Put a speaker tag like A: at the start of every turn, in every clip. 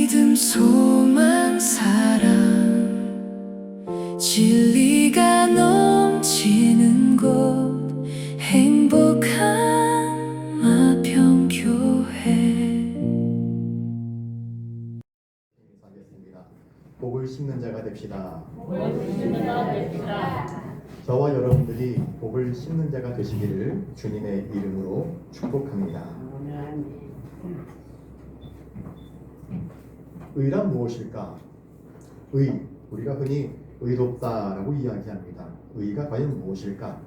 A: 믿음, 소망, 사랑, 진리가 넘치는 곳, 행복한 마평교회.
B: 하겠습니다. 복을 심는 자가 됩시다. 저와 여러분들이 복을 심는 자가 되시기를 주님의 이름으로 축복합니다. 의란 무엇일까? 우리가 흔히 의롭다라고 이야기합니다. 의가 과연 무엇일까?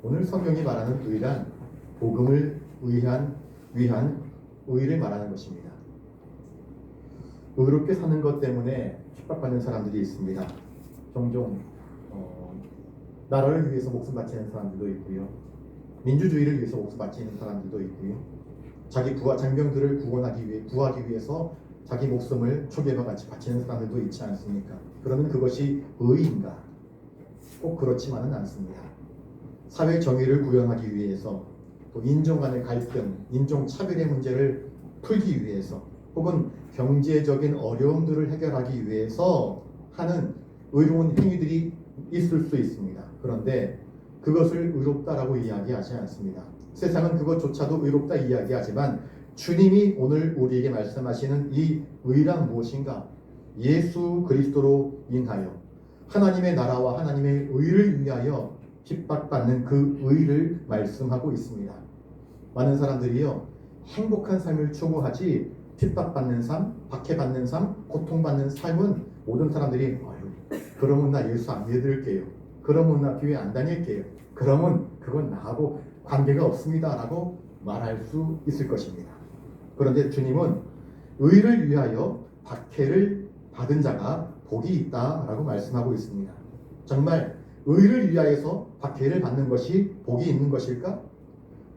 B: 오늘 성경이 말하는 의란 복음을 위한 의를 말하는 것입니다. 의롭게 사는 것 때문에 핍박받는 사람들이 있습니다. 종종 나라를 위해서 목숨 바치는 사람들도 있고요. 민주주의를 위해서 목숨 바치는 사람들도 있고요. 자기 장병들을 구하기 위해서 자기 목숨을 초계와 같이 바치는 사람들도 있지 않습니까? 그러면 그것이 의인가? 꼭 그렇지만은 않습니다. 사회 정의를 구현하기 위해서, 또 인종 간의 갈등, 인종 차별의 문제를 풀기 위해서, 혹은 경제적인 어려움들을 해결하기 위해서 하는 의로운 행위들이 있을 수 있습니다. 그런데 그것을 의롭다라고 이야기하지 않습니다. 세상은 그것조차도 의롭다 이야기하지만 주님이 오늘 우리에게 말씀하시는 이 의란 무엇인가? 예수 그리스도로 인하여 하나님의 나라와 하나님의 의를 위하여 핍박받는 그 의를 말씀하고 있습니다. 많은 사람들이요, 행복한 삶을 추구하지 핍박받는 삶, 박해받는 삶, 고통받는 삶은 모든 사람들이 그러면 나 예수 안 믿을게요. 그러면 나 교회 안 다닐게요. 그러면 그건 나하고 관계가 없습니다 라고 말할 수 있을 것입니다. 그런데 주님은 의를 위하여 박해를 받은 자가 복이 있다라고 말씀하고 있습니다. 정말 의를 위하여서 박해를 받는 것이 복이 있는 것일까?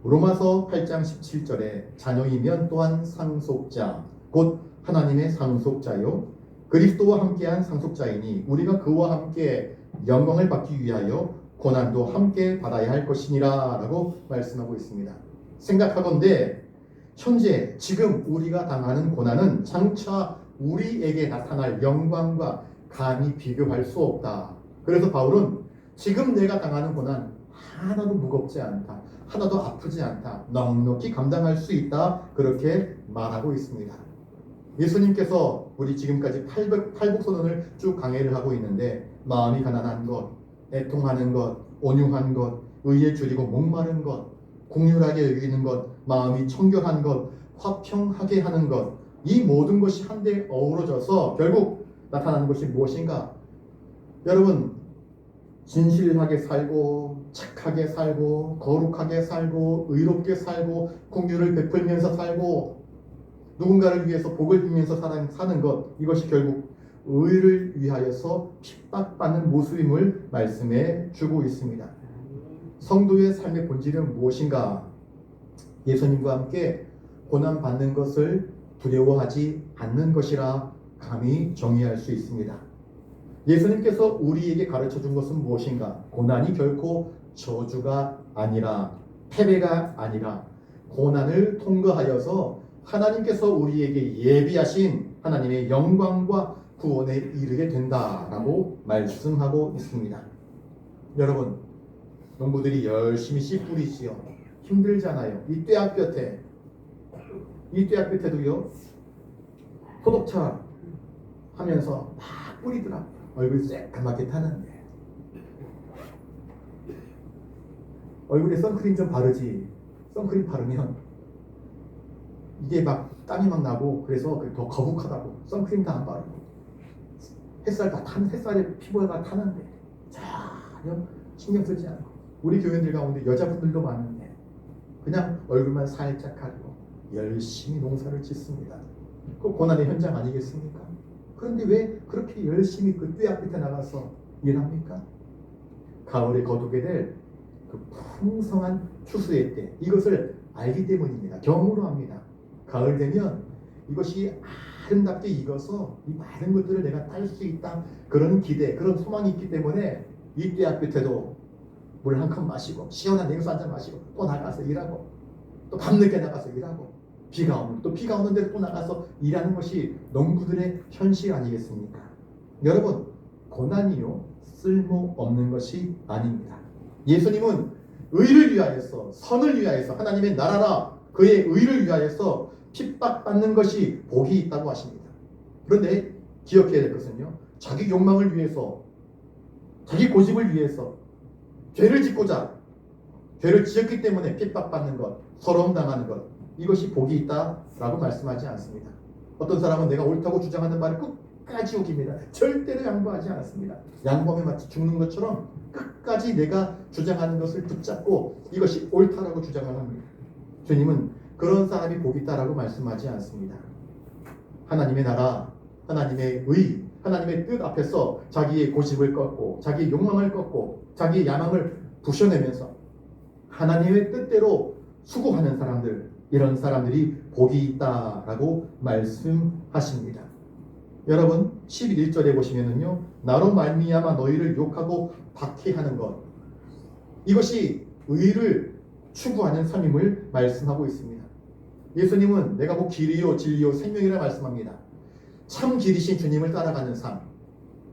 B: 로마서 8장 17절에 자녀이면 또한 상속자, 곧 하나님의 상속자요 그리스도와 함께한 상속자이니 우리가 그와 함께 영광을 받기 위하여 고난도 함께 받아야 할 것이니라 라고 말씀하고 있습니다. 생각하건대 현재 지금 우리가 당하는 고난은 장차 우리에게 나타날 영광과 감히 비교할 수 없다. 그래서 바울은 지금 내가 당하는 고난 하나도 무겁지 않다. 하나도 아프지 않다. 넉넉히 감당할 수 있다. 그렇게 말하고 있습니다. 예수님께서 우리 지금까지 팔복선언을 쭉 강해를 하고 있는데 마음이 가난한 것, 애통하는 것, 온유한 것, 의에 줄이고 목마른 것, 공률하게 여기는 것, 마음이 청결한 것, 화평하게 하는 것, 이 모든 것이 한데 어우러져서 결국 나타나는 것이 무엇인가? 여러분, 진실하게 살고 착하게 살고 거룩하게 살고 의롭게 살고 공유를 베풀면서 살고 누군가를 위해서 복을 빌면서 사는 것, 이것이 결국 의를 위하여서 핍박받는 모습임을 말씀해 주고 있습니다. 성도의 삶의 본질은 무엇인가? 예수님과 함께 고난받는 것을 두려워하지 않는 것이라 감히 정의할 수 있습니다. 예수님께서 우리에게 가르쳐 준 것은 무엇인가? 고난이 결코 저주가 아니라 패배가 아니라 고난을 통과하여서 하나님께서 우리에게 예비하신 하나님의 영광과 구원에 이르게 된다라고 말씀하고 있습니다. 여러분, 농부들이 열심히 씨 뿌리지요. 힘들잖아요. 이 뙤약 볕에도요 소독차 하면서 막 뿌리더라. 얼굴이 새까맣게 타는데 얼굴에 선크림 좀 바르지. 선크림 바르면 이게 막 땀이 막 나고 그래서 더 거북하다고 선크림 다 안 바르고 햇살에 피부가 타는데 전혀 신경 쓰지 않고 우리 교인들 가운데 여자분들도 많은데 그냥 얼굴만 살짝 가리고 열심히 농사를 짓습니다. 그 고난의 현장 아니겠습니까? 그런데 왜 그렇게 열심히 그 뙤약 밑에 나가서 일합니까? 가을에 거두게 될 그 풍성한 추수의 때, 이것을 알기 때문입니다. 경험으로 합니다. 가을 되면 이것이 아름답게 익어서 이 많은 것들을 내가 딸 수 있다, 그런 기대, 그런 소망이 있기 때문에 이 뙤약 밑에도 물 한 컵 마시고 시원한 냉수 한 잔 마시고 또 나가서 일하고 또 밤늦게 나가서 일하고 비가 오는 또 비가 오는 데로 또 나가서 일하는 것이 농부들의 현실 아니겠습니까? 여러분, 고난이요 쓸모없는 것이 아닙니다. 예수님은 의를 위하여서, 선을 위하여서, 하나님의 나라라 그의 의를 위하여서 핍박받는 것이 복이 있다고 하십니다. 그런데 기억해야 될 것은요, 자기 욕망을 위해서, 자기 고집을 위해서 죄를 짓고자, 죄를 지었기 때문에 핍박받는 것, 서러움 당하는 것, 이것이 복이 있다라고 말씀하지 않습니다. 어떤 사람은 내가 옳다고 주장하는 말을 끝까지 우깁니다. 절대로 양보하지 않았습니다. 양보하면 마치 죽는 것처럼 끝까지 내가 주장하는 것을 붙잡고 이것이 옳다라고 주장을 합니다. 주님은 그런 사람이 복이 있다라고 말씀하지 않습니다. 하나님의 나라, 하나님의 의, 하나님의 뜻 앞에서 자기의 고집을 꺾고 자기의 욕망을 꺾고 자기의 야망을 부셔내면서 하나님의 뜻대로 수고하는 사람들, 이런 사람들이 복이 있다라고 말씀하십니다. 여러분 11절에 보시면은요, 나로 말미암아 너희를 욕하고 박해하는 것, 이것이 의를 추구하는 삶임을 말씀하고 있습니다. 예수님은 내가 곧 길이요 진리요 생명이라 말씀합니다. 참 길이신 주님을 따라가는 삶,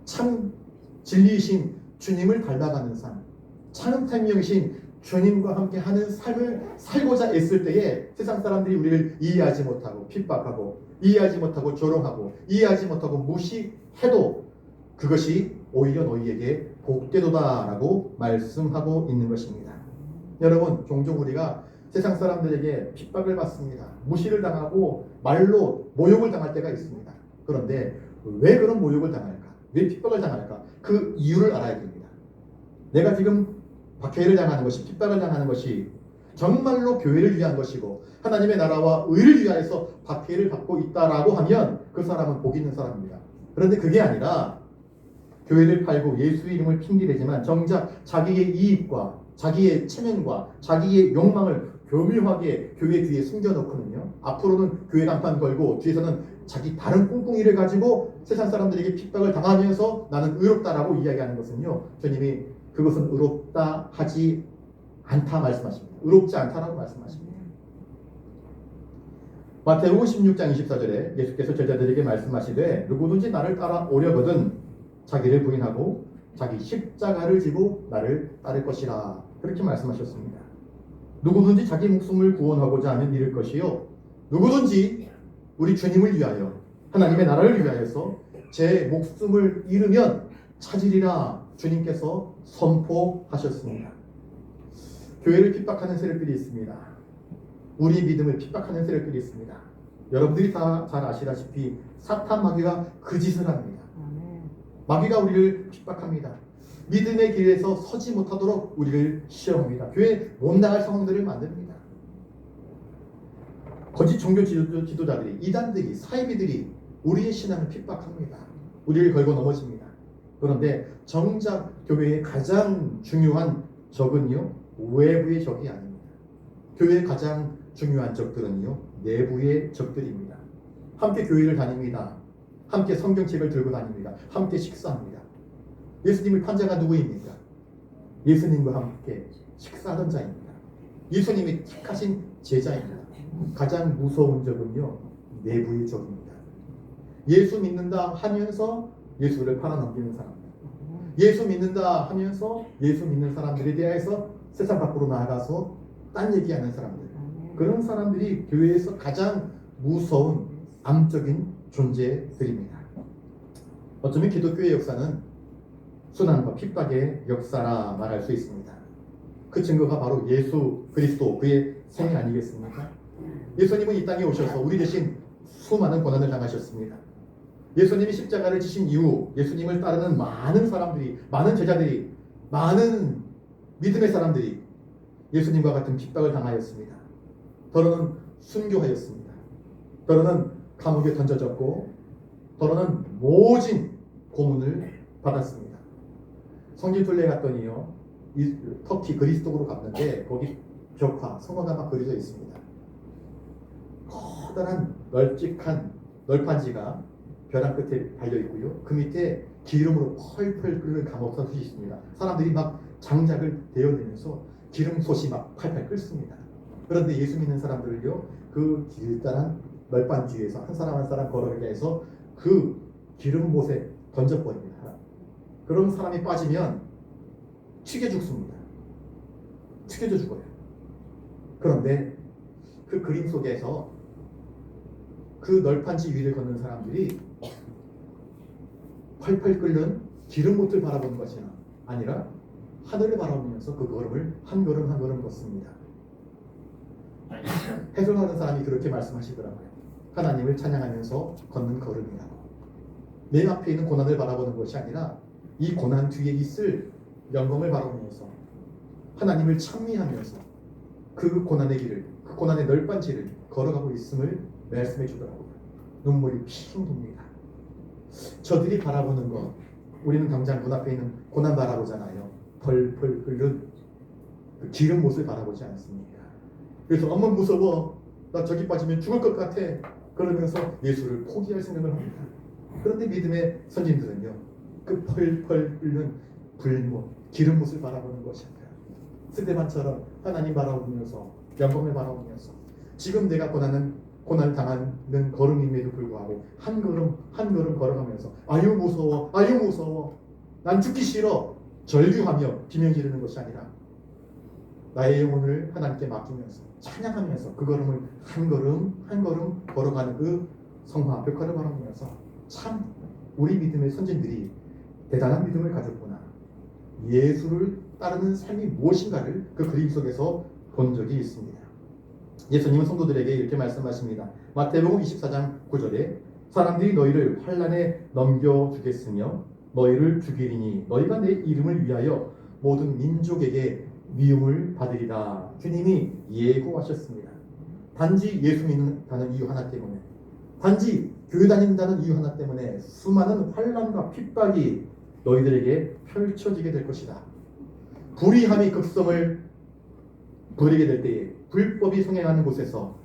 B: 참 진리이신 주님을 닮아가는 삶, 참 생명이신 주님과 함께 하는 삶을 살고자 애쓸 때에 세상 사람들이 우리를 이해하지 못하고 핍박하고 이해하지 못하고 조롱하고 이해하지 못하고 무시해도 그것이 오히려 너희에게 복되도다라고 말씀하고 있는 것입니다. 여러분, 종종 우리가 세상 사람들에게 핍박을 받습니다. 무시를 당하고 말로 모욕을 당할 때가 있습니다. 그런데 왜 그런 모욕을 당할까? 왜 핍박을 당할까? 그 이유를 알아야 됩니다. 내가 지금 박해를 당하는 것이, 핍박을 당하는 것이 정말로 교회를 위한 것이고 하나님의 나라와 의를 위하여서 박해를 받고 있다라고 하면 그 사람은 복 있는 사람입니다. 그런데 그게 아니라 교회를 팔고 예수의 이름을 핑계대지만 정작 자기의 이익과 자기의 체면과 자기의 욕망을 교묘하게 교회 뒤에 숨겨놓고는요, 앞으로는 교회 간판 걸고 뒤에서는 자기 다른 꿍꿍이를 가지고 세상 사람들에게 핍박을 당하면서 나는 의롭다라고 이야기하는 것은요, 주님이 그것은 의롭다 하지 않다 말씀하십니다. 의롭지 않다라고 말씀하십니다. 마태복음 16장 24절에 예수께서 제자들에게 말씀하시되 누구든지 나를 따라 오려거든 자기를 부인하고 자기 십자가를 지고 나를 따를 것이라, 그렇게 말씀하셨습니다. 누구든지 자기 목숨을 구원하고자 하면 잃을 것이요, 누구든지 우리 주님을 위하여 하나님의 나라를 위하여서 제 목숨을 잃으면 찾으리라 주님께서 선포하셨습니다. 교회를 핍박하는 세력들이 있습니다. 우리 믿음을 핍박하는 세력들이 있습니다. 여러분들이 다 잘 아시다시피 사탄 마귀가 그 짓을 합니다. 마귀가 우리를 핍박합니다. 믿음의 길에서 서지 못하도록 우리를 시험합니다. 교회에 못 나갈 상황들을 만듭니다. 거짓 종교 지도자들이, 이단들이, 사이비들이 우리의 신앙을 핍박합니다. 우리를 걸고 넘어집니다. 그런데 정작 교회의 가장 중요한 적은요, 외부의 적이 아닙니다. 교회의 가장 중요한 적들은요, 내부의 적들입니다. 함께 교회를 다닙니다. 함께 성경책을 들고 다닙니다. 함께 식사합니다. 예수님을 판 자가 누구입니까? 예수님과 함께 식사하던 자입니다. 예수님이 택하신 제자입니다. 가장 무서운 적은요, 내부의 적입니다. 예수 믿는다 하면서 예수를 팔아넘기는 사람들, 예수 믿는다 하면서 예수 믿는 사람들에 대해서 세상 밖으로 나아가서 딴 얘기하는 사람들, 그런 사람들이 교회에서 가장 무서운 암적인 존재들입니다. 어쩌면 기독교의 역사는 순환과 핍박의 역사라 말할 수 있습니다. 그 증거가 바로 예수 그리스도, 그의 생애 아니겠습니까? 예수님은 이 땅에 오셔서 우리 대신 수많은 고난을 당하셨습니다. 예수님이 십자가를 지신 이후 예수님을 따르는 많은 사람들이, 많은 제자들이, 많은 믿음의 사람들이 예수님과 같은 핍박을 당하였습니다. 더러는 순교하였습니다. 더러는 감옥에 던져졌고 더러는 모진 고문을 받았습니다. 성지순례 갔더니요, 터키 그리스도로 갔는데 거기 벽화, 성화가 막 그려져 있습니다. 커다란 널찍한 널판지가 벼랑 끝에 달려 있고요, 그 밑에 기름으로 펄펄 끓는 감옥솥이 있습니다. 사람들이 막 장작을 데워내면서 기름솥이 막 팔팔 끓습니다. 그런데 예수 믿는 사람들을요, 그 길다란 널빤지에서 한 사람 한 사람 걸어가게 해서 그 기름 못에 던져버립니다. 그런 사람이 빠지면 튀겨 죽습니다. 튀겨져 죽어요. 그런데 그 그림 속에서 그 널판지 위를 걷는 사람들이 펄펄 끓는 기름 못을 바라보는 것이 아니라 하늘을 바라보면서 그 걸음을 한 걸음 한 걸음 걷습니다. 해설하는 사람이 그렇게 말씀하시더라고요. 하나님을 찬양하면서 걷는 걸음이라고. 맨 앞에 있는 고난을 바라보는 것이 아니라 이 고난 뒤에 있을 영광을 바라보면서 하나님을 찬미하면서 그 고난의 길을, 그 고난의 널빤지를 걸어가고 있음을 말씀해 주더라고요. 눈물이 핑 돕니다. 저들이 바라보는 것, 우리는 당장 눈앞에 있는 고난 바라보잖아요. 펄펄 끓는 그 기름 못을 바라보지 않습니까? 그래서 엄마 무서워, 나 저기 빠지면 죽을 것 같아, 그러면서 예수를 포기할 생각을 합니다. 그런데 믿음의 선진들은요, 그 펄펄 끓는 불못, 기름 못을 바라보는 것입니다. 스데반처럼 하나님 바라보면서 영광을 바라보면서 지금 내가 고난을 당하는 걸음임에도 불구하고 한 걸음 한 걸음 걸어가면서 아유 무서워, 아유 무서워, 난 죽기 싫어 절규하며 비명 지르는 것이 아니라 나의 영혼을 하나님께 맡기면서 찬양하면서 그 걸음을 한 걸음 한 걸음 걸어가는 그 성화 벽화를 바라보면서 참 우리 믿음의 선진들이 대단한 믿음을 가졌구나, 예수를 따르는 삶이 무엇인가를 그 그림 속에서 본 적이 있습니다. 예수님은 성도들에게 이렇게 말씀하십니다. 마태복음 24장 9절에 사람들이 너희를 환난에 넘겨주겠으며 너희를 죽이리니 너희가 내 이름을 위하여 모든 민족에게 미움을 받으리라. 주님이 예고하셨습니다. 단지 예수 믿는다는 이유 하나 때문에, 단지 교회 다닌다는 이유 하나 때문에 수많은 환난과 핍박이 너희들에게 펼쳐지게 될 것이다. 불의함이 극성을 부리게 될 때에 불법이 성행하는 곳에서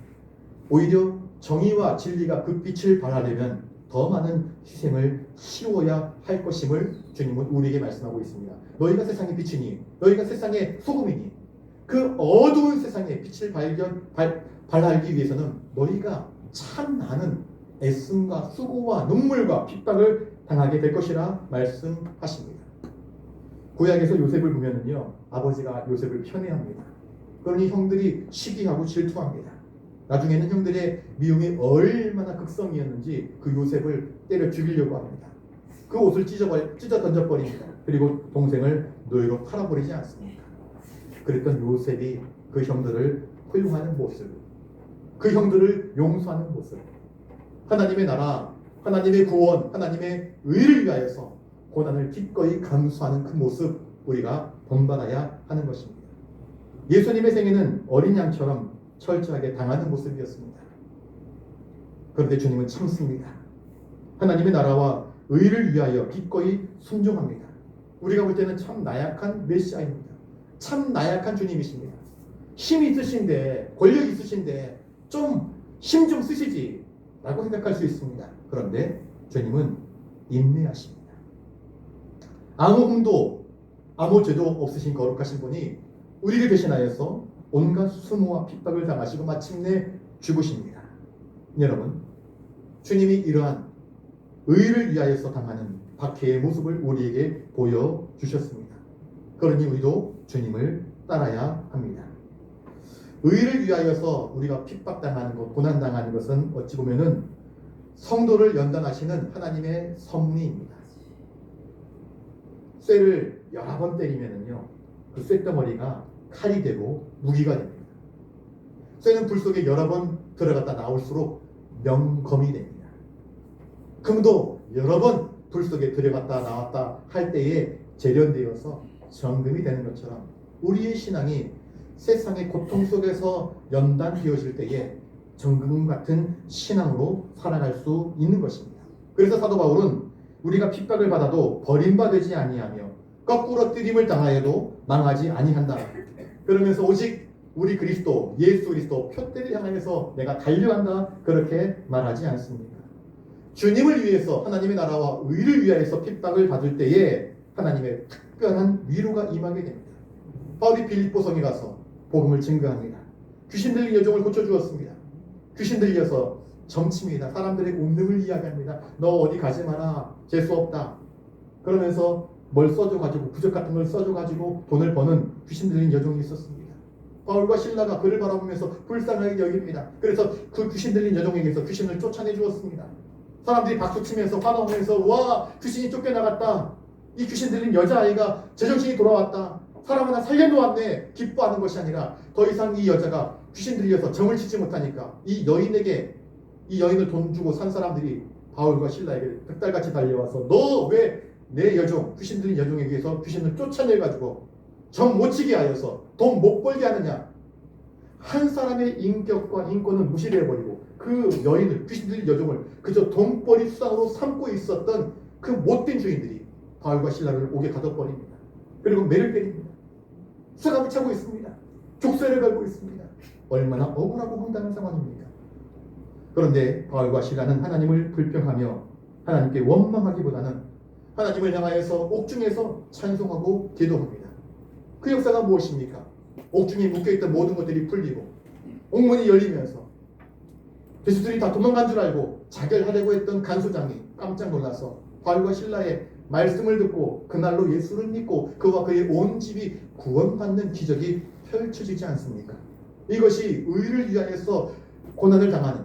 B: 오히려 정의와 진리가 그 빛을 발하려면 더 많은 희생을 치러야 할 것임을 주님은 우리에게 말씀하고 있습니다. 너희가 세상의 빛이니, 너희가 세상의 소금이니, 그 어두운 세상에 빛을 발하기 위해서는 너희가 참 많은 애씀과 수고와 눈물과 핍박을 당하게 될 것이라 말씀하십니다. 구약에서 요셉을 보면은요, 아버지가 요셉을 편애합니다. 그러니 형들이 시기하고 질투합니다. 나중에는 형들의 미움이 얼마나 극성이었는지 그 요셉을 때려 죽이려고 합니다. 그 옷을 찢어 던져버립니다. 그리고 동생을 노예로 팔아버리지 않습니까? 그랬던 요셉이 그 형들을 포용하는 모습, 그 형들을 용서하는 모습, 하나님의 나라, 하나님의 구원, 하나님의 의를 위하여서 고난을 기꺼이 감수하는 그 모습, 우리가 본받아야 하는 것입니다. 예수님의 생애는 어린 양처럼 철저하게 당하는 모습이었습니다. 그런데 주님은 참습니다. 하나님의 나라와 의를 위하여 기꺼이 순종합니다. 우리가 볼 때는 참 나약한 메시아입니다. 참 나약한 주님이십니다. 힘이 있으신데, 권력 있으신데 좀 힘 좀 쓰시지 라고 생각할 수 있습니다. 그런데 주님은 인내하십니다. 아무 흠도 아무 죄도 없으신 거룩하신 분이 우리를 대신하여서 온갖 수모와 핍박을 당하시고 마침내 죽으십니다. 여러분, 주님이 이러한 의를 위하여서 당하는 박해의 모습을 우리에게 보여주셨습니다. 그러니 우리도 주님을 따라야 합니다. 의를 위하여서 우리가 핍박당하는 것, 고난당하는 것은 어찌 보면은 성도를 연단하시는 하나님의 섭리입니다. 쇠를 여러 번 때리면은요, 그 쇳덩어리가 칼이 되고 무기가 됩니다. 쇠는 불 속에 여러 번 들어갔다 나올수록 명검이 됩니다. 금도 여러 번 불 속에 들어갔다 나왔다 할 때에 재련되어서 정금이 되는 것처럼 우리의 신앙이 세상의 고통 속에서 연단되어질 때에 정금 같은 신앙으로 살아갈 수 있는 것입니다. 그래서 사도 바울은 우리가 핍박을 받아도 버림받지 아니하며 거꾸로 뜨림을 당하여도 망하지 아니한다. 그러면서 오직 우리 그리스도, 예수 그리스도 표대를 향하여서 내가 달려간다, 그렇게 말하지 않습니다. 주님을 위해서, 하나님의 나라와 의를 위하여서 핍박을 받을 때에 하나님의 특별한 위로가 임하게 됩니다. 바울이 빌립보 성에 가서 복음을 증거합니다. 귀신 들린 여종을 고쳐주었습니다. 귀신 들려서 점칩니다. 사람들의 운명을 이야기합니다. 너 어디 가지 마라. 재수 없다. 그러면서 뭘 써줘가지고 부적 같은 걸 써줘가지고 돈을 버는 귀신 들린 여종이 있었습니다. 바울과 신라가 그를 바라보면서 불쌍하게 여깁니다. 그래서 그 귀신 들린 여종에게서 귀신을 쫓아내 주었습니다. 사람들이 박수치면서 환호하면서 와 귀신이 쫓겨나갔다. 이 귀신 들린 여자아이가 제정신이 돌아왔다. 사람 하나 살려놓았네. 기뻐하는 것이 아니라 더 이상 이 여자가 귀신 들려서 정을 치지 못하니까 이 여인을 돈 주고 산 사람들이 바울과 신라에게 득달같이 달려와서 너 왜 내 여종 귀신 들린 여종에게서 귀신을 쫓아내가지고 정 못 치게 하여서 돈 못 벌게 하느냐. 한 사람의 인격과 인권은 무시해버리고 그 여인을 귀신 들린 여종을 그저 돈벌이 수단으로 삼고 있었던 그 못된 주인들이 바울과 신라를 옥에 가둬버립니다. 그리고 매를 때립니다. 수갑을 차고 있습니다. 족쇄를 걸고 있습니다. 얼마나 억울하고 황당한 상황입니까? 그런데 바울과 신라는 하나님을 불평하며 하나님께 원망하기보다는 하나님을 향하여서 옥중에서 찬송하고 기도합니다. 그 역사가 무엇입니까? 옥중에 묶여있던 모든 것들이 풀리고 옥문이 열리면서 죄수들이 다 도망간 줄 알고 자결하려고 했던 간수장이 깜짝 놀라서 바울과 신라의 말씀을 듣고 그날로 예수를 믿고 그와 그의 온 집이 구원받는 기적이 펼쳐지지 않습니까? 이것이 의를 위하여서 고난을 당하는,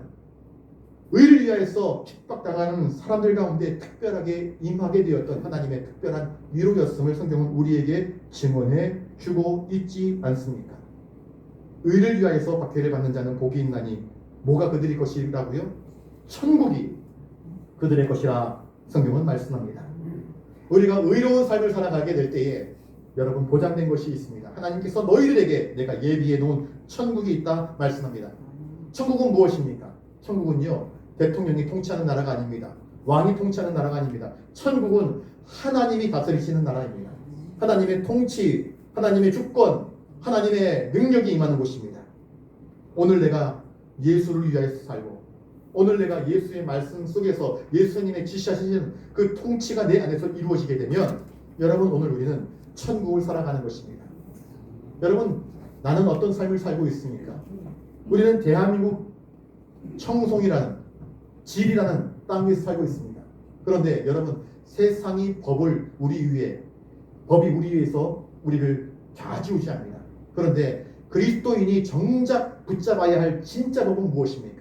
B: 의를 위하여서 핍박당하는 사람들 가운데 특별하게 임하게 되었던 하나님의 특별한 위로였음을 성경은 우리에게 증언해 주고 있지 않습니까? 의를 위하여서 박해를 받는 자는 복이 있나니 뭐가 그들의 것이라고요? 천국이 그들의 것이라 성경은 말씀합니다. 우리가 의로운 삶을 살아가게 될 때에 여러분 보장된 것이 있습니다. 하나님께서 너희들에게 내가 예비해 놓은 천국이 있다 말씀합니다. 천국은 무엇입니까? 천국은요 대통령이 통치하는 나라가 아닙니다. 왕이 통치하는 나라가 아닙니다. 천국은 하나님이 다스리시는 나라입니다. 하나님의 통치, 하나님의 주권, 하나님의 능력이 임하는 곳입니다. 오늘 내가 예수를 위하여서 살고 오늘 내가 예수의 말씀 속에서 예수님의 지시하시는 그 통치가 내 안에서 이루어지게 되면 여러분 오늘 우리는 천국을 살아가는 것입니다. 여러분 나는 어떤 삶을 살고 있습니까? 우리는 대한민국 청송이라는 질이라는 땅 위에서 살고 있습니다. 그런데 여러분 세상이 법이 우리 위에서 우리를 좌지우지합니다. 그런데 그리스도인이 정작 붙잡아야 할 진짜 법은 무엇입니까?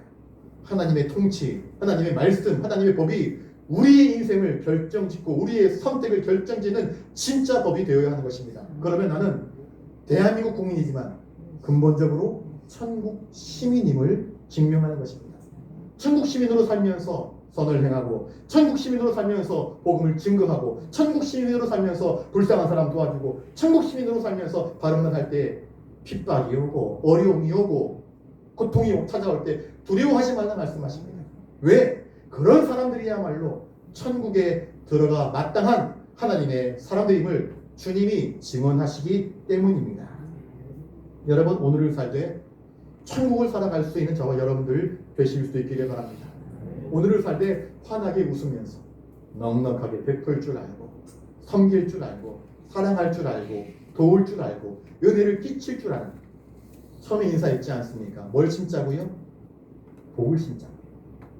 B: 하나님의 통치, 하나님의 말씀, 하나님의 법이 우리의 인생을 결정짓고 우리의 선택을 결정짓는 진짜 법이 되어야 하는 것입니다. 그러면 나는 대한민국 국민이지만 근본적으로 천국 시민임을 증명하는 것입니다. 천국 시민으로 살면서 선을 행하고 천국 시민으로 살면서 복음을 증거하고 천국 시민으로 살면서 불쌍한 사람 도와주고 천국 시민으로 살면서 바른 말 할 때 핍박이 오고 어려움이 오고 고통이 찾아올 때 두려워하지 말라 말씀하십니다. 왜? 그런 사람들이야말로 천국에 들어가 마땅한 하나님의 사람들임을 주님이 증언하시기 때문입니다. 여러분 오늘을 살 때 천국을 살아갈 수 있는 저와 여러분들 되실 수 있기를 바랍니다. 오늘을 살 때 환하게 웃으면서 넉넉하게 베풀 줄 알고 섬길 줄 알고 사랑할 줄 알고 도울 줄 알고 은혜를 끼칠 줄 아는 처음에 인사했지 않습니까? 뭘 심자고요? 복을 심자.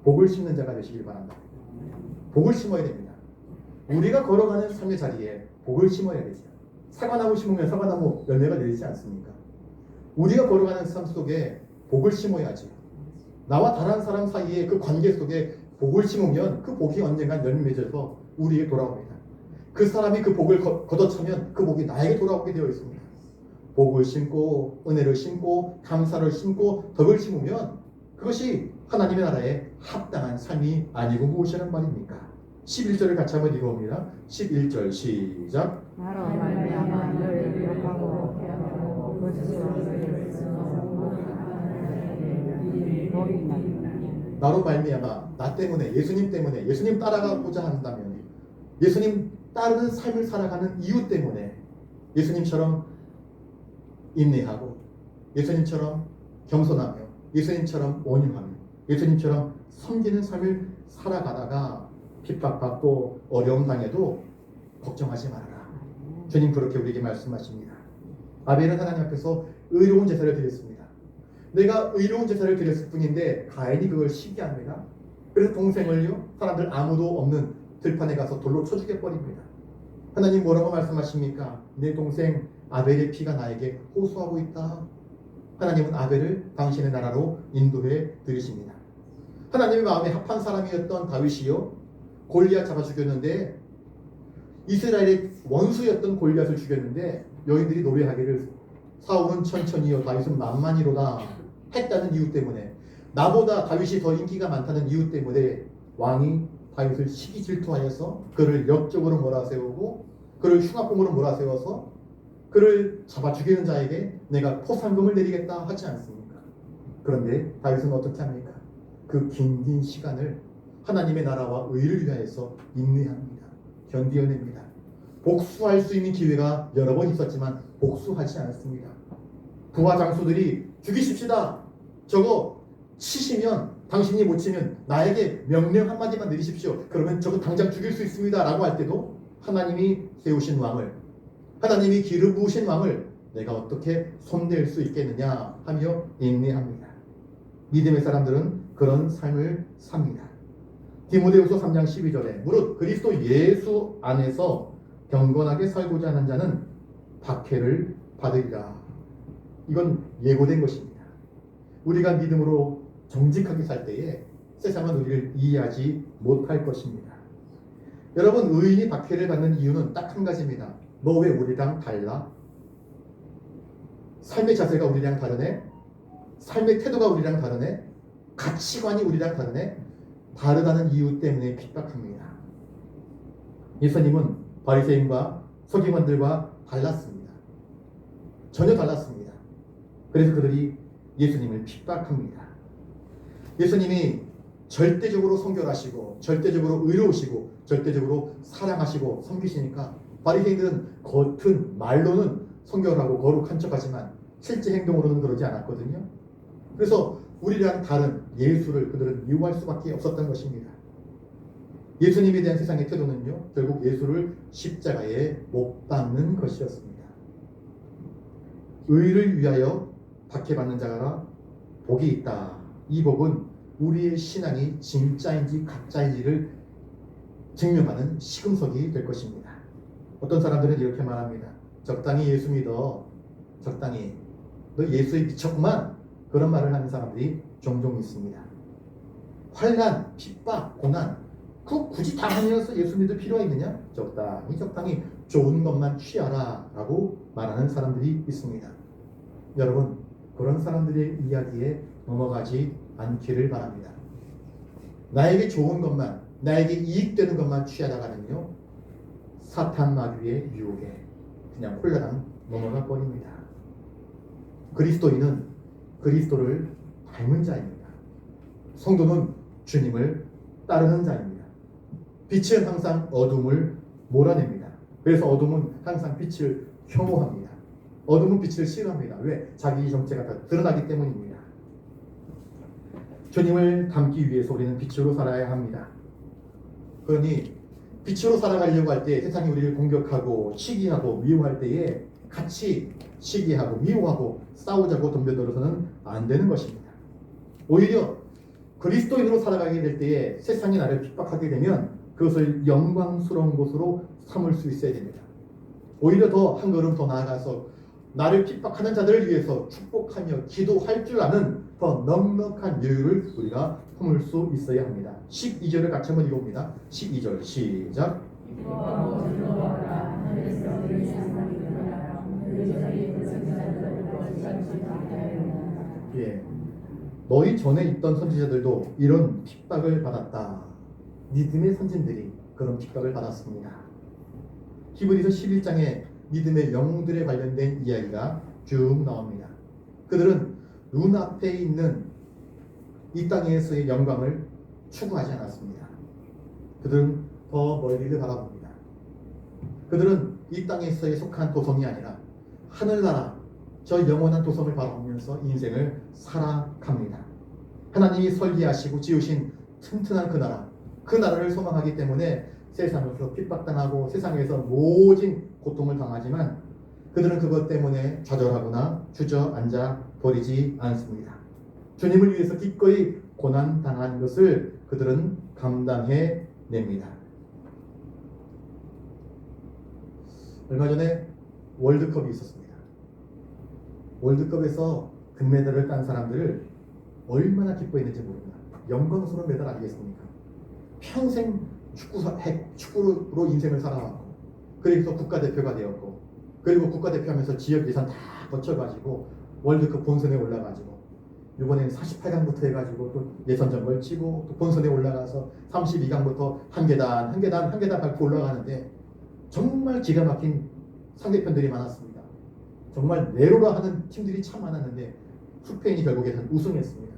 B: 복을 심는 자가 되시길 바랍니다. 복을 심어야 됩니다. 우리가 걸어가는 삶의 자리에 복을 심어야 되죠. 사과나무 심으면 사과나무 열매가 내리지 않습니까? 우리가 걸어가는 삶 속에 복을 심어야지. 나와 다른 사람 사이에 그 관계 속에 복을 심으면 그 복이 언젠간 열매 맺어서 우리에게 돌아옵니다. 그 사람이 그 복을 걷어차면 그 복이 나에게 돌아오게 되어 있습니다. 복을 심고 은혜를 심고 감사를 심고 덕을 심으면 그것이 하나님의 나라에 합당한 삶이 아니고 무엇이라는 말입니까? 11절을 같이 한번 읽어봅니다. 11절 시작.
C: 나로 말미암아 너희를 기억하고
B: 나로 말미암아 나 때문에 예수님 때문에 예수님 따라가고자 한다면 예수님 따르는 삶을 살아가는 이유 때문에 예수님처럼 인내하고 예수님처럼 겸손하며 예수님처럼 온유하며 예수님처럼 섬기는 삶을 살아가다가 핍박받고 어려움 당해도 걱정하지 말아라. 주님 그렇게 우리에게 말씀하십니다. 아벨은 하나님 앞에서 의로운 제사를 드렸습니다. 내가 의로운 제사를 드렸을 뿐인데 가인이 그걸 시기합니다. 그래서 동생을요, 사람들 아무도 없는 들판에 가서 돌로 쳐 죽여버립니다. 하나님 뭐라고 말씀하십니까? 내 동생 아벨의 피가 나에게 호소하고 있다. 하나님은 아벨을 당신의 나라로 인도해 들이십니다. 하나님의 마음에 합한 사람이었던 다윗이요, 골리앗 잡아 죽였는데, 이스라엘의 원수였던 골리앗을 죽였는데 여인들이 노래하기를 사울은 천천히요 다윗은 만만히로다 했다는 이유 때문에, 나보다 다윗이 더 인기가 많다는 이유 때문에 왕이 다윗을 시기 질투하여서 그를 역적으로 몰아세우고 그를 흉악범으로 몰아세워서 그를 잡아 죽이는 자에게 내가 포상금을 내리겠다 하지 않습니까? 그런데 다윗은 어떻게 합니까? 그 긴 시간을 하나님의 나라와 의를 위하여서 인내합니다. 견디어냅니다. 복수할 수 있는 기회가 여러 번 있었지만 복수하지 않습니다. 부하 장수들이 죽이십시다. 저거 치시면, 당신이 못 치면 나에게 명령 한마디만 내리십시오. 그러면 저거 당장 죽일 수 있습니다. 라고 할 때도 하나님이 세우신 왕을, 하나님이 기름 부으신 왕을 내가 어떻게 손댈 수 있겠느냐 하며 인내합니다. 믿음의 사람들은 그런 삶을 삽니다. 디모데후서 3장 12절에 무릇 그리스도 예수 안에서 경건하게 살고자 하는 자는 박해를 받으리라. 이건 예고된 것입니다. 우리가 믿음으로 정직하게 살 때에 세상은 우리를 이해하지 못할 것입니다. 여러분, 의인이 박해를 받는 이유는 딱 한 가지입니다. 너 왜 우리랑 달라? 삶의 자세가 우리랑 다르네? 삶의 태도가 우리랑 다르네? 가치관이 우리랑 다르네? 다르다는 이유 때문에 핍박합니다. 예수님은 바리새인과 서기관들과 달랐습니다. 전혀 달랐습니다. 그래서 그들이 예수님을 핍박합니다. 예수님이 절대적으로 성결하시고 절대적으로 의로우시고 절대적으로 사랑하시고 섬기시니까 바리새인들은 겉은 말로는 성결하고 거룩한 척하지만 실제 행동으로는 그러지 않았거든요. 그래서 우리랑 다른 예수를 그들은 미워할 수밖에 없었던 것입니다. 예수님에 대한 세상의 태도는요, 결국 예수를 십자가에 못 박는 것이었습니다. 의를 위하여 박해받는 자가 복이 있다. 이 복은 우리의 신앙이 진짜인지 가짜인지를 증명하는 시금석이 될 것입니다. 어떤 사람들은 이렇게 말합니다. 적당히 예수 믿어. 적당히. 너 예수에 미쳤구만. 그런 말을 하는 사람들이 종종 있습니다. 환난, 핍박, 고난, 그 굳이 당하면서 예수 믿을 필요가 있느냐? 적당히 좋은 것만 취하라 라고 말하는 사람들이 있습니다. 여러분, 그런 사람들의 이야기에 넘어가지 않기를 바랍니다. 나에게 좋은 것만, 나에게 이익되는 것만 취하다가는요, 사탄 마귀의 유혹에 그냥 홀라당 넘어가 버립니다. 그리스도인은 그리스도를 닮은 자입니다. 성도는 주님을 따르는 자입니다. 빛은 항상 어둠을 몰아냅니다. 그래서 어둠은 항상 빛을 혐오합니다. 어둠은 빛을 싫어합니다. 왜? 자기 정체가 다 드러나기 때문입니다. 주님을 닮기 위해서 우리는 빛으로 살아야 합니다. 그러니 빛으로 살아가려고 할 때 세상이 우리를 공격하고 시기하고 미워할 때에 같이 시기하고 미워하고 싸우자고 덤벼들어서는 안 되는 것입니다. 오히려 그리스도인으로 살아가게 될 때에 세상이 나를 핍박하게 되면 그것을 영광스러운 것으로 삼을 수 있어야 됩니다. 오히려 더 한 걸음 더 나아가서 나를 핍박하는 자들을 위해서 축복하며 기도할 줄 아는 더 넉넉한 여유를 우리가 품을 수 있어야 합니다. 12절을 같이 한번 읽어봅니다. 12절 시작. 예, 너희 전에 있던 선지자들도 이런 핍박을 받았다. 믿음의 선진들이 그런 핍박을 받았습니다. 히브리서 11장에 믿음의 영웅들에 관련된 이야기가 쭉 나옵니다. 그들은 눈앞에 있는 이 땅에서의 영광을 추구하지 않았습니다. 그들은 더 멀리를 바라봅니다. 그들은 이 땅에서의 속한 도성이 아니라 하늘나라, 저 영원한 도성을 바라보면서 인생을 살아갑니다. 하나님이 설계하시고 지으신 튼튼한 그 나라를 소망하기 때문에 세상에서 핍박당하고 세상에서 모진 고통을 당하지만 그들은 그것 때문에 좌절하거나 주저앉아 버리지 않습니다. 주님을 위해서 기꺼이 고난 당한 것을 그들은 감당해 냅니다. 얼마 전에 월드컵이 있었습니다. 월드컵에서 금메달을 딴 사람들을 얼마나 기뻐했는지 모릅니다. 영광스러운 메달 아니겠습니까? 평생 축구로 인생을 살아왔고, 그래서 국가대표가 되었고, 그리고 국가대표하면서 지역 예산 다 거쳐가지고 월드컵 본선에 올라가지고, 이번에는 48강부터 해가지고 또 예선전 걸치고 또 본선에 올라가서 32강부터 한 계단 밟고 올라가는데 정말 기가 막힌 상대편들이 많았습니다. 정말 내로라 하는 팀들이 참 많았는데 스페인이 결국에는 우승했습니다.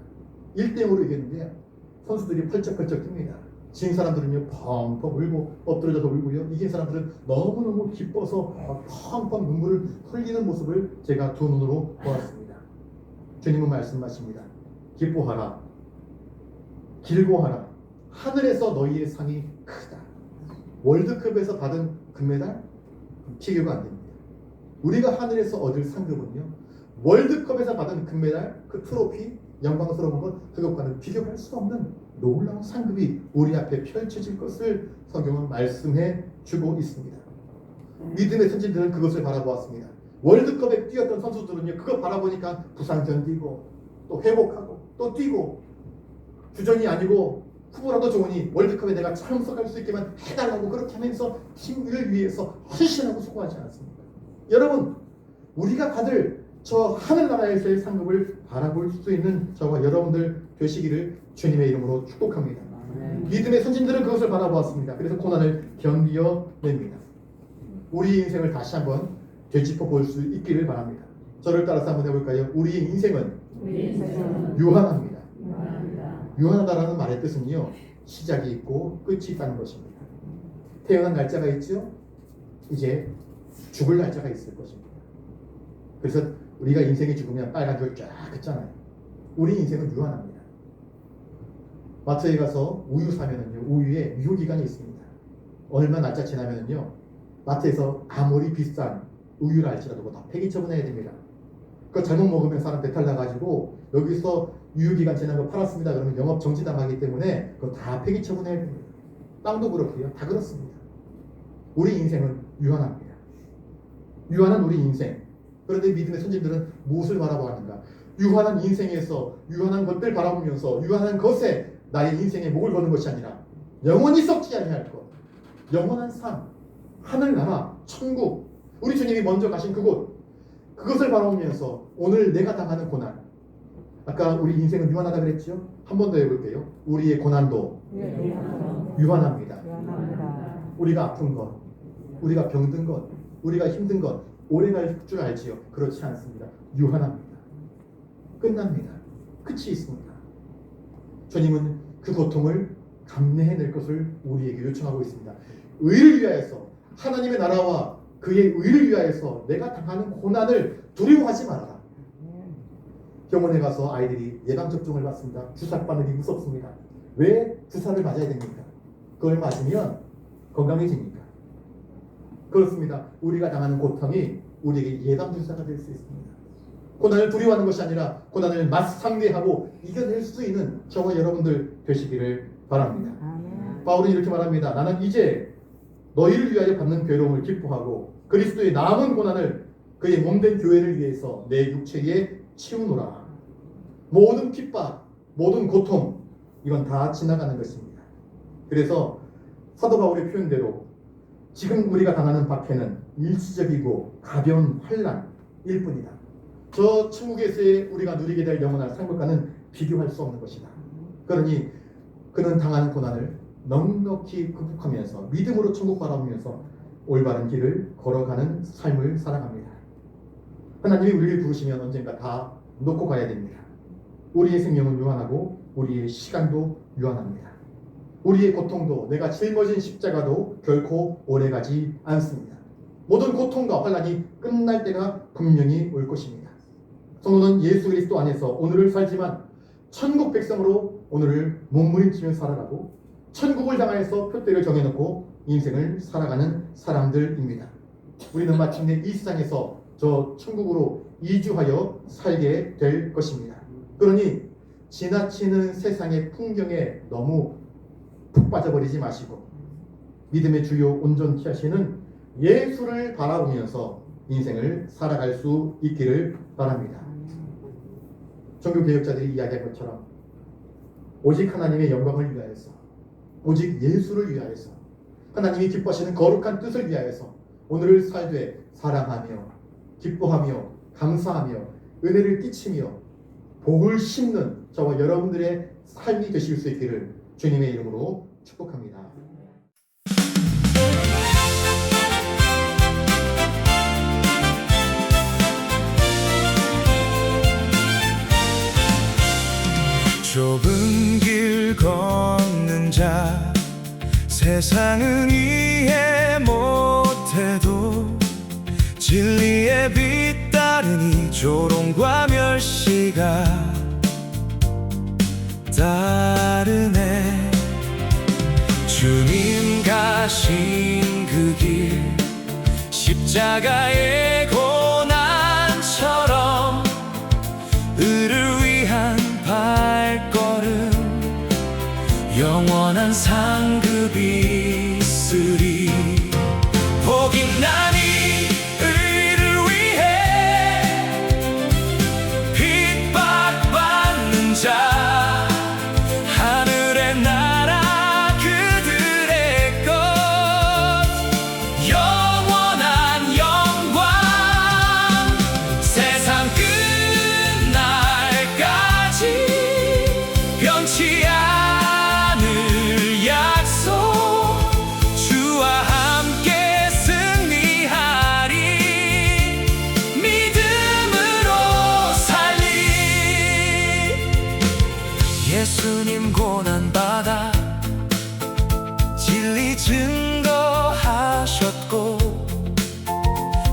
B: 1대0으로 이겼는데 선수들이 펄쩍펄쩍 뜁니다. 진 사람들은요 펑펑 울고 엎드려져서 울고요, 이긴 사람들은 너무너무 기뻐서 펑펑 눈물을 흘리는 모습을 제가 두 눈으로 보았습니다. 주님은 말씀하십니다. 기뻐하라, 길고하라, 하늘에서 너희의 상이 크다. 월드컵에서 받은 금메달 비교가 안 됩니다. 우리가 하늘에서 얻을 상금은요, 월드컵에서 받은 금메달, 그 트로피, 영광스러운 것, 그것과는 비교할 수 없는 놀라운 상급이 우리 앞에 펼쳐질 것을 성경은 말씀해 주고 있습니다. 믿음의 선진들은 그것을 바라보았습니다. 월드컵에 뛰었던 선수들은요, 그거 바라보니까 부상 견디고 또 회복하고 또 뛰고, 주전이 아니고 후보라도 좋으니 월드컵에 내가 참석할 수 있게만 해달라고 그렇게 하면서 팀을 위해서 헌신하고 수고하지 않았습니까? 여러분, 우리가 받을 저 하늘나라에서의 상급을 바라볼 수 있는 저와 여러분들 되시기를 주님의 이름으로 축복합니다. 믿음의 선진들은 그것을 바라보았습니다. 그래서 고난을 견디어냅니다. 우리 인생을 다시 한번 되짚어 볼 수 있기를 바랍니다. 저를 따라서 한번 해볼까요? 우리의 인생은 유한합니다. 유한하다라는 말의 뜻은요, 시작이 있고 끝이 있다는 것입니다. 태어난 날짜가 있죠? 이제 죽을 날짜가 있을 것입니다. 그래서 우리가 인생이 죽으면 빨간 줄 쫙 긋잖아요. 우리 인생은 유한합니다. 마트에 가서 우유 사면은요, 우유에 유효기간이 있습니다. 얼마 날짜 지나면은요, 마트에서 아무리 비싼 우유를 알지라도 다 폐기 처분해야 됩니다. 그거 잘못 먹으면 사람 배탈 나가지고 여기서 유효기간 지난 거 팔았습니다 그러면 영업 정지 당하기 때문에 그거 다 폐기 처분해야 됩니다. 빵도 그렇고요, 다 그렇습니다. 우리 인생은 유한합니다. 유한한 우리 인생. 그런데 믿음의 선진들은 무엇을 바라보았는가? 유한한 인생에서 유한한 것들 바라보면서 유한한 것에 나의 인생에 목을 거는 것이 아니라 영원히 썩지 아니할 것, 영원한 삶, 하늘나라, 천국, 우리 주님이 먼저 가신 그곳, 그것을 바라보면서 오늘 내가 당하는 고난, 아까 우리 인생은 유한하다 그랬죠? 한 번 더 해볼게요. 우리의 고난도 유한합니다. 우리가 아픈 것, 우리가 병든 것, 우리가 힘든 것 오래 갈 줄 알지요? 그렇지 않습니다. 유한합니다. 끝납니다. 끝이 있습니다. 주님은 그 고통을 감내해낼 것을 우리에게 요청하고 있습니다. 의를 위하여서, 하나님의 나라와 그의 의를 위하여서 내가 당하는 고난을 두려워하지 말아라. 병원에 가서 아이들이 예방접종을 받습니다. 주사 바늘이 무섭습니다. 왜 주사를 맞아야 됩니까? 그걸 맞으면 건강해집니까? 그렇습니다. 우리가 당하는 고통이 우리에게 예방주사가 될 수 있습니다. 고난을 두려워하는 것이 아니라 고난을 맞상대하고 이겨낼 수 있는 저와 여러분들 되시기를 바랍니다. 바울은 이렇게 말합니다. 나는 이제 너희를 위하여 받는 괴로움을 기뻐하고 그리스도의 남은 고난을 그의 몸된 교회를 위해서 내 육체에 치우노라. 모든 핍박, 모든 고통, 이건 다 지나가는 것입니다. 그래서 사도 바울의 표현대로 지금 우리가 당하는 박해는 일시적이고 가벼운 환난일 뿐이다. 저 천국에서의 우리가 누리게 될 영원한 상급과는 비교할 수 없는 것이다. 그러니 그는 당하는 고난을 넉넉히 극복하면서 믿음으로 천국 바라보면서 올바른 길을 걸어가는 삶을 살아갑니다. 하나님이 우리를 부르시면 언젠가 다 놓고 가야 됩니다. 우리의 생명은 유한하고 우리의 시간도 유한합니다. 우리의 고통도, 내가 짊어진 십자가도 결코 오래가지 않습니다. 모든 고통과 환난이 끝날 때가 분명히 올 것입니다. 성도는 예수 그리스도 안에서 오늘을 살지만 천국 백성으로 오늘을 몸부림치며 살아가고 천국을 향하여서 표대를 정해놓고 인생을 살아가는 사람들입니다. 우리는 마침내 이 세상에서 저 천국으로 이주하여 살게 될 것입니다. 그러니 지나치는 세상의 풍경에 너무 푹 빠져버리지 마시고 믿음의 주요 온전케 하시는 예수를 바라보면서 인생을 살아갈 수 있기를 바랍니다. 종교개혁자들이 이야기한 것처럼 오직 하나님의 영광을 위하여서, 오직 예수를 위하여서, 하나님이 기뻐하시는 거룩한 뜻을 위하여서 오늘을 살되 사랑하며 기뻐하며 감사하며 은혜를 끼치며 복을 심는 저와 여러분들의 삶이 되실 수 있기를 주님의 이름으로 축복합니다.
D: 좁은 길 걷는 자, 세상은 이해 못해도 진리의 빛 따르니 조롱과 멸시가 따르네. 주님 가신 그 길, 십자가의 고난처럼 의를 위한 발걸음, 영원한 상급이 있으리. 복이 나니 의를 위해 핍박받는 자, 하늘의 나라 그들의 것, 영원한 영광, 세상 끝날까지 변치 않을 약속, 주와 함께 승리하리. 믿음으로 살리. 예수님 고난받아 진리 증거하셨고,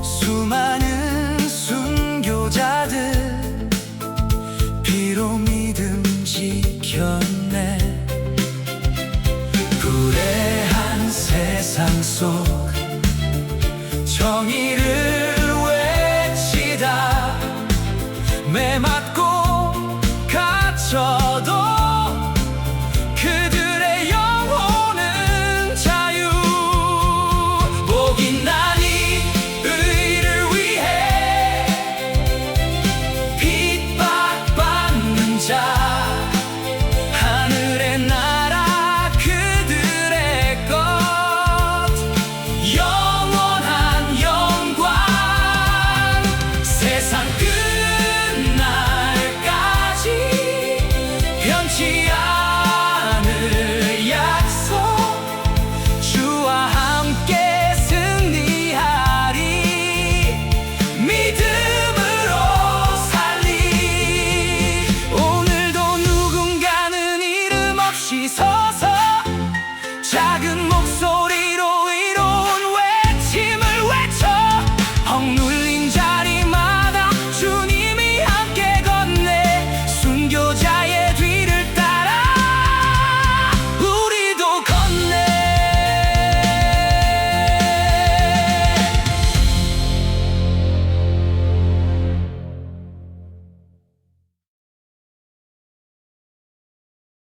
D: 수많은 순교자들 피로 믿음 지켰네. 불의한 세상 속 정의를